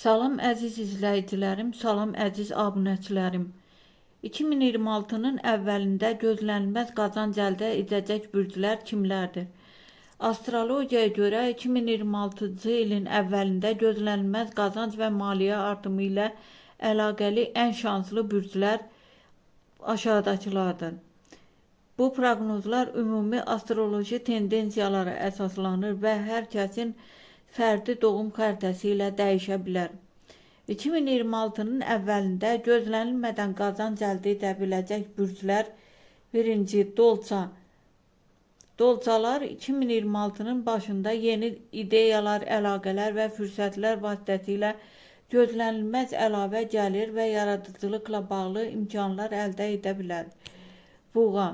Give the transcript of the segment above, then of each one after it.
Salam əziz izləyicilərim, salam əziz abunəçilərim. 2026-nın əvvəlində gözlənilməz qazanc əldə edəcək bürclər kimlərdir? Astrologiyaya görə 2026-cı ilin əvvəlində gözlənilməz qazanc və maliyyə artımı ilə əlaqəli ən şanslı bürclər aşağıdakılardır. Bu proqnozlar ümumi astroloji tendensiyalara əsaslanır və hər kəsin fərdi doğum xəritəsi ilə dəyişə bilər. 2026-nın əvvəlində gözlənilmədən qazanc əldə edə biləcək bürclər: 1. Dolça. Dolçalar 2026-nın başında yeni ideyalar, əlaqələr və fürsətlər vasitəsilə gözlənilməz əlavə gəlir və yaradıcılıqla bağlı imkanlar əldə edə bilər. Buğa.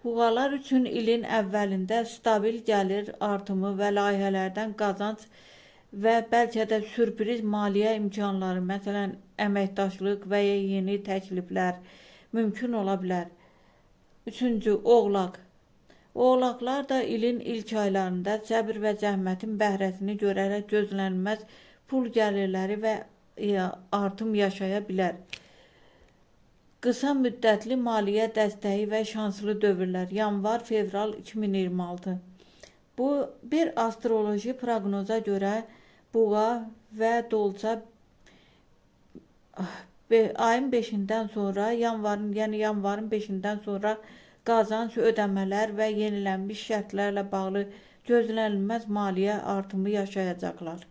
Buğalar üçün ilin əvvəlində stabil gəlir artımı və layihələrdən qazanc və bəlkə də sürpriz maliyyə imkanları, məsələn, əməkdaşlıq və ya yeni təkliflər mümkün ola bilər. 3. Oğlaq. Oğlaqlar da ilin ilk aylarında səbr və zəhmətin bəhrəsini görərək gözlənilməz pul gəlirləri və artım yaşaya bilər. Qısa müddətli maliyyə dəstəyi və şanslı dövrlər. Yanvar-fevral 2026. Bu bir astroloji proqnoza görə buğa və dolça ayın 5-dən sonra, yanvarın 5-dən sonra qazanc, ödəmələr və yenilənmiş şərtlərlə bağlı gözlənilməz maliyyə artımı yaşayacaqlar.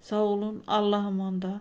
Sağ olun, Allah'a əmanət.